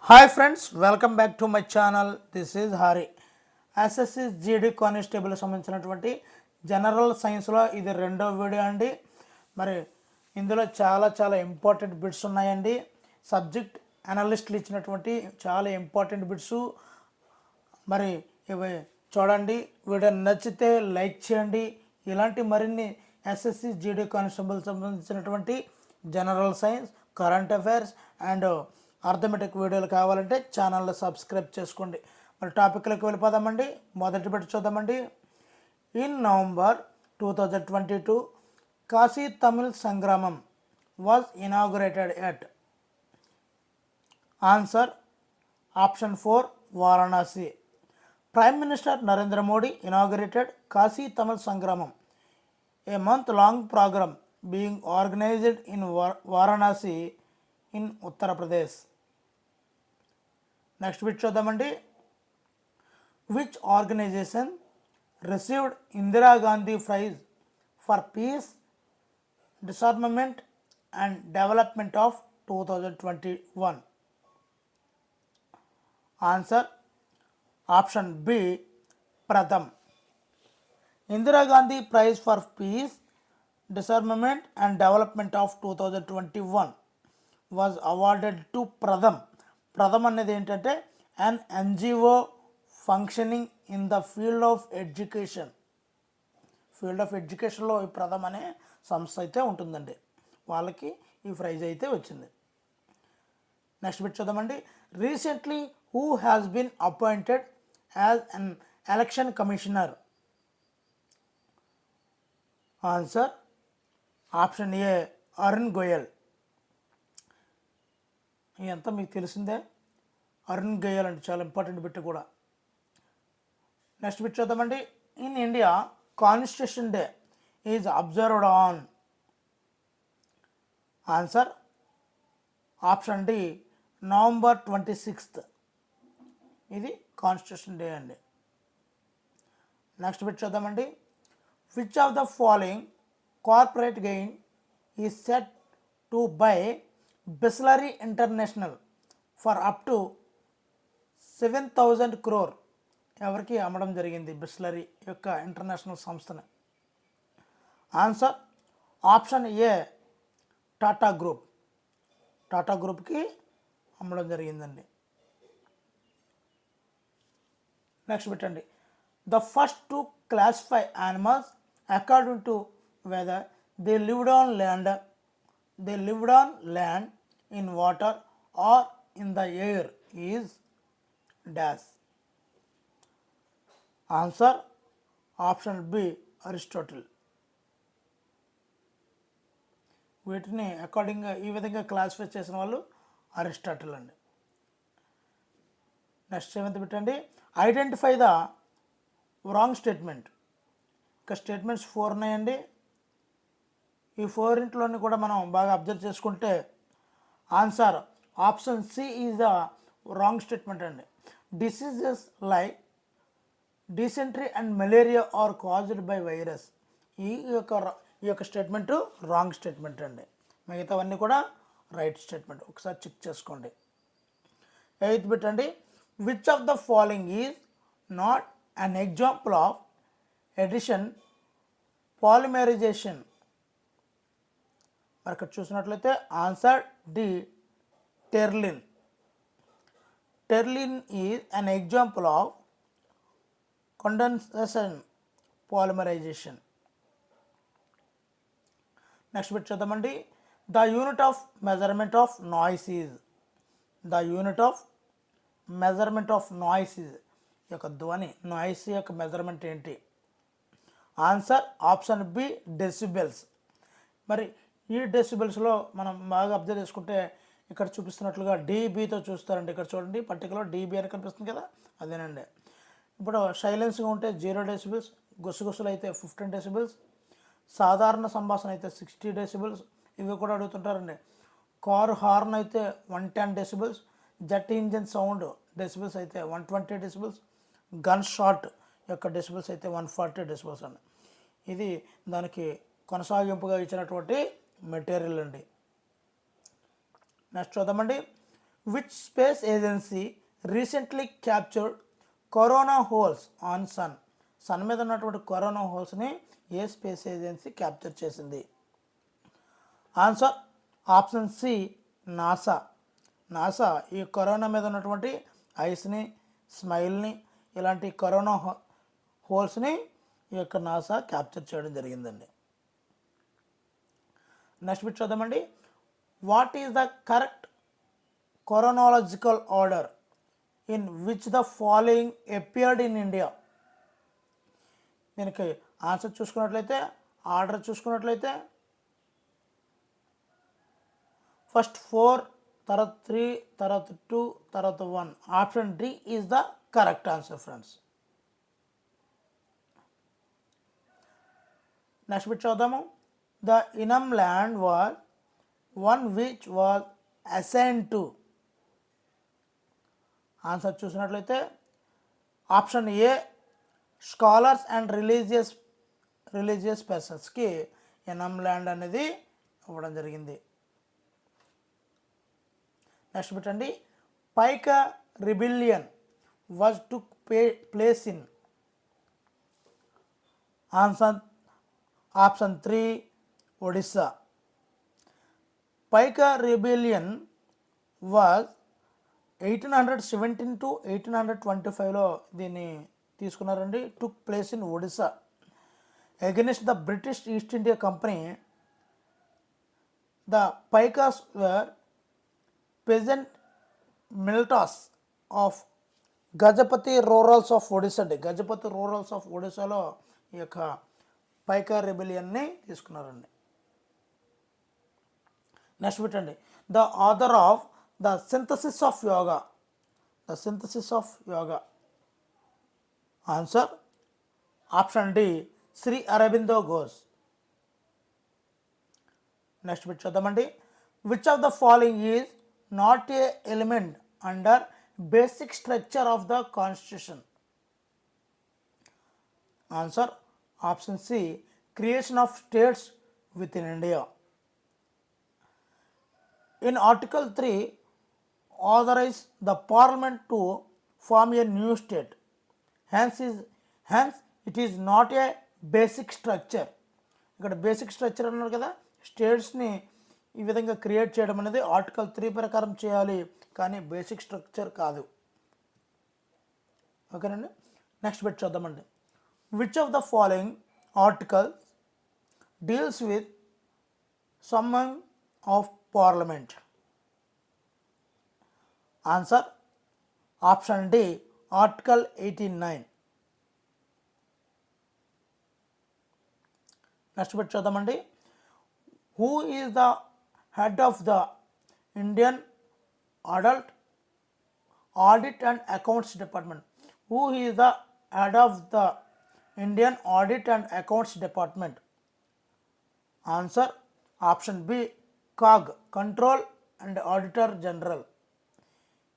Hi friends, welcome back to my channel. This is Hari. SSC GD constable సంబంధించినటువంటి general సైన్స్లో ఇది రెండో video అండి. మరి ఇందులో చాలా ఇంపార్టెంట్ బిట్స్ ఉన్నాయండి. సబ్జెక్ట్ అనలిస్టులు ఇచ్చినటువంటి చాలా ఇంపార్టెంట్ బిట్స్. మరి ఇవి చూడండి. వీడియో నచ్చితే లైక్ చేయండి. ఇలాంటి మరిన్ని ఎస్ఎస్సి జీడీ కానిస్టేబుల్ సంబంధించినటువంటి general science, current affairs and arithmetic వీడియోలు కావాలంటే ఛానల్లో సబ్స్క్రైబ్ చేసుకోండి. మరి టాపిక్లోకి వెళ్ళిపోదామండి. మొదటి బిట్ చూద్దామండి. In November 2022 Kashi Tamil Sangramam was inaugurated at. Answer option 4 Varanasi. Prime minister Narendra Modi inaugurated Kashi Tamil Sangramam, a month-long program being organized in Varanasi in Uttar Pradesh. Next bit చూద్దామండి. Which organization received Indira Gandhi prize for peace, disarmament and development of 2021? Answer option B Pratham. Indira Gandhi prize for peace, disarmament and development of 2021 was awarded to Pratham. Pratham అనేది ఏంటంటే an NGO functioning in the field of education. Field of ఎడ్యుకేషన్లో ఈ ప్రథమ్ అనే సంస్థ అయితే ఉంటుందండి. వాళ్ళకి ఈ ప్రైజ్ అయితే వచ్చింది. నెక్స్ట్ బిట్ చూద్దామండి. Recently who has been appointed as an election commissioner? Answer option A Arun Goyal. ఇదంతా మీకు తెలిసిందే. అరుణ్ గోయల్ అంటే చాలా ఇంపార్టెంట్ బిట్ కూడా. నెక్స్ట్ బిట్ చూద్దామండి. In India constitution day is observed on. Answer option D November 26. ఇది కాన్స్టిట్యూషన్ డే అండి. నెక్స్ట్ బిట్ చూద్దామండి. Which of the following corporate గెయిన్ is set to buy Bisleri international for up to 7,000 crore? ఎవరికి అమ్మడం జరిగింది బిస్లరీ యొక్క international సంస్థని? Answer option ఏ Tata group. Tata గ్రూప్కి అమ్మడం జరిగిందండి. నెక్స్ట్ పెట్టండి. The first to classify animals according to whether they lived on land, in water or in the air is dash. Answer option B Aristotle. వీటిని అకార్డింగ్గా ఈ విధంగా క్లాసిఫై చేసిన వాళ్ళు అరిస్టాటిల్ అండి. నెక్స్ట్ 7th పెట్టండి. Identify the wrong statement. ఇంకా statements 4 ఉన్నాయండి. ఈ 4 కూడా మనం బాగా అబ్జర్వ్ చేసుకుంటే answer option C is the wrong statement అండి. Diseases like dysentery and malaria are caused by virus. ఈ యొక్క స్టేట్మెంట్ రాంగ్ స్టేట్మెంట్ అండి. మిగతావన్నీ కూడా రైట్ స్టేట్మెంట్. ఒకసారి చెక్ చేసుకోండి. 8th బిట్ అండి. Which of the following is not an example of addition polymerization? మరి ఇక్కడ చూసినట్లయితే answer D terylene. Terylene is an example of condensation polymerization. Next bit చూద్దామండి. The unit of measurement of noise is. The unit of measurement of noise is యొక్క ధ్వని noise యొక్క measurement ఏంటి? Answer option B decibels. మరి ఈ డెసిబెల్స్లో మనం బాగా observe చేసుకుంటే ఇక్కడ చూపిస్తున్నట్లుగా డీబీతో చూస్తారండి. ఇక్కడ చూడండి, పట్టికలో డీబీ అని కనిపిస్తుంది కదా, అదేనండి. ఇప్పుడు సైలెన్స్గా ఉంటే 0 decibels, గుసగుసలు అయితే 15 decibels, సాధారణ సంభాషణ అయితే 60 decibels. ఇవి కూడా అడుగుతుంటారండి. కారు హార్న్ అయితే 110 decibels, jet engine sound decibels అయితే 120 decibels, గన్ షాట్ యొక్క డెసిబెల్స్ అయితే 140 decibels అండి. ఇది దానికి కొనసాగింపుగా ఇచ్చినటువంటి మెటీరియల్ అండి. నెక్స్ట్ చూద్దామండి. Which space agency recently captured corona holes on sun? Sun మీద ఉన్నటువంటి కరోనా హోల్స్ని ఏ స్పేస్ ఏజెన్సీ క్యాప్చర్ చేసింది? Answer option C NASA. NASA ఈ కరోనా మీద ఉన్నటువంటి ఐస్ని, స్మైల్ని, ఇలాంటి కరోనా హోల్స్ని ఈ యొక్క నాసా క్యాప్చర్ చేయడం జరిగిందండి. నెక్స్ట్ బిట్ చూద్దామండి. What is the correct chronological order in which the following appeared in India? దీనికి ఆన్సర్ చూసుకున్నట్లయితే, ఆర్డర్ చూసుకున్నట్లయితే ఫస్ట్ 4, తర్వాత 3, తర్వాత 2, తర్వాత 1. Option D is the correct answer friends. Next bit చూద్దాము. The inam land was one which was assigned to. Answer చూసినట్లయితే option A scholars and religious పర్సన్స్కి inam land అనేది ఇవ్వడం జరిగింది. నెక్స్ట్ పెట్టండి. Paika rebellion was took place in. Answer option 3 Odisha. Paika rebellion was 1817 to 1825లో దీన్ని తీసుకున్నారండి. Took place in Odisha against the British East India company. The Paikas were peasant militias of Gajapati rulers of Odisha అండి. Gajapati rulers of ఒడిస్సాలో ఈ యొక్క పైకా రెబిలియన్ని తీసుకున్నారండి. నెక్స్ట్ పెట్టండి. The author of the synthesis of yoga. The synthesis of yoga. Answer option D Sri Aurobindo Ghosh. Next bit చూద్దామండి. Which of the following is not a element under basic structure of the constitution? Answer option C creation of states within India. In Article 3, authorize the Parliament to form a new state. Hence, it is not a basic structure. ఇక్కడ basic structure అన్నారు కదా, స్టేట్స్ని ఈ విధంగా create చేయడం అనేది article 3 ప్రకారం చేయాలి, కానీ బేసిక్ స్ట్రక్చర్ కాదు. ఓకేనండి. నెక్స్ట్ బిట్ చూద్దామండి. Which of the following article deals with summon of parliament? Answer option D article 89. Next bit చూద్దామండి. Who is the head of the Indian audit and accounts department? Who is the head of the Indian audit and accounts department? Answer option B CAG, control and auditor general.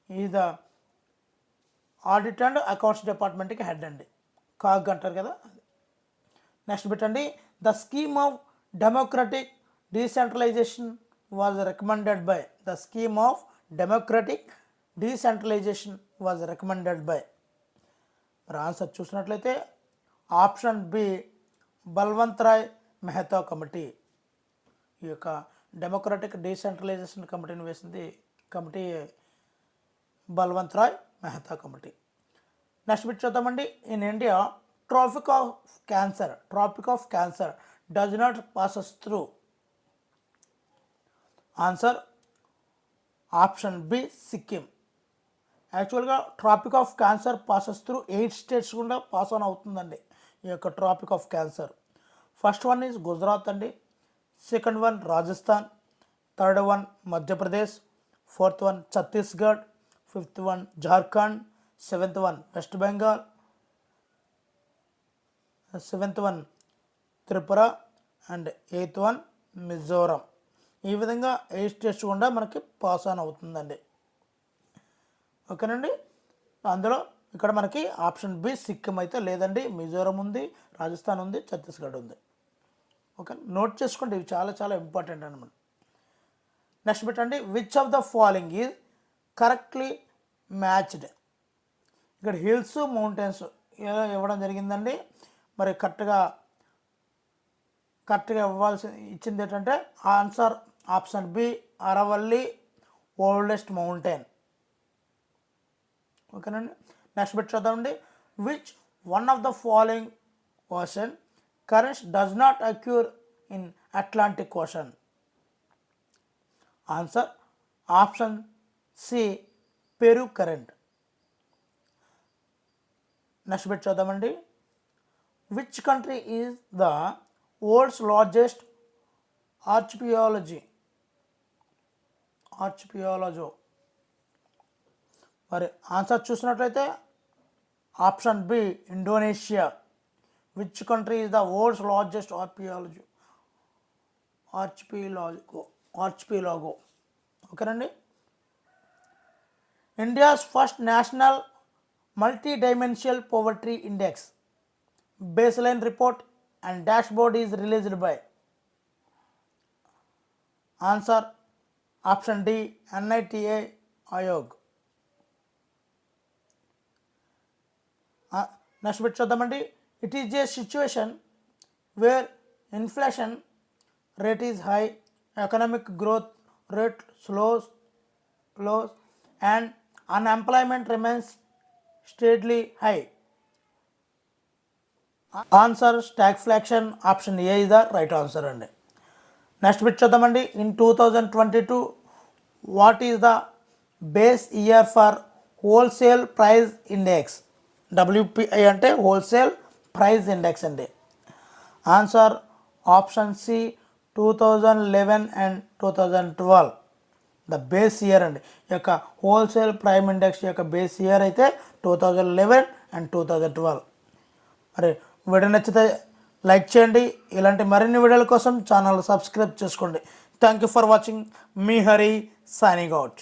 ఈ ద audit and accounts డిపార్ట్మెంట్కి head అండి, CAG అంటారు కదా. Next పెట్టండి. The scheme of democratic decentralization was recommended by. The scheme of democratic decentralization was recommended by. మరి answer చూసినట్లయితే option B Balwant Rai Mehta committee. ఈ యొక్క డెమోక్రటిక్ డీసెంట్రలైజేషన్ కమిటీని వేసింది committee Balwant Rai Mehta committee. Next bit చూద్దామండి. In India tropic of cancer does not passes through. Answer option B Sikkim. యాక్చువల్గా tropic of cancer passes through 8 states గుండా pass on అవుతుందండి ఈ యొక్క tropic of cancer. First one is Gujarat అండి, second one Rajasthan, third one Madhya Pradesh, fourth one Chhattisgarh, fifth one Jharkhand, seventh one west Bengal, seventh one Tripura and eighth one Mizoram. ఈ విధంగా 8 states గుండా మనకి pass on అవుతుందండి. ఓకేనండి. అందులో ఇక్కడ మనకి ఆప్షన్ బి సిక్కిం అయితే లేదండి, మిజోరం ఉంది, రాజస్థాన్ ఉంది, ఛత్తీస్గఢ్ ఉంది. ఓకే, నోట్ చేసుకోండి, ఇవి చాలా చాలా ఇంపార్టెంట్ అనమాట. నెక్స్ట్ పెట్టండి. Which of the following is correctly matched. ఇక్కడ హిల్స్ మౌంటైన్స్ ఇవ్వడం జరిగిందండి. మరి కరెక్ట్గా ఇచ్చింది ఏంటంటే answer option B, Aravalli oldest mountain. ఓకేనండి. నెక్స్ట్ బిట్ చూద్దామండి. Which one of the following ocean currents does not occur in Atlantic ocean? Answer option C, Peru current. Next bit చూద్దామండి. Which country is the world's largest archipelago? మరి answer చూసినట్లయితే option B, Indonesia. Which country is the world's largest ఆర్చిపిలాగో. ఓకేనండి. India's first national multi dimensional poverty index baseline report and dashboard is released by? Answer option D, NITA Ayog. Next bit చూద్దామండి. It is a situation where inflation rate is high, economic growth rate slows and unemployment remains steadily high. Answer stagflation, option A is the right answer అండి. Next bit చూద్దామండి. In 2022 what is the base year for wholesale price index? WPI అంటే wholesale price index అండి. Answer option C, 2011 and 2012 the base year అండి. ఈ యొక్క wholesale prime index యొక్క base year అయితే 2011 and 2012. మరి వీడియో నచ్చితే లైక్ చేయండి. ఇలాంటి మరిన్ని వీడియోల కోసం ఛానల్ సబ్స్క్రైబ్ చేసుకోండి. Thank you for watching. Me Hari signing out.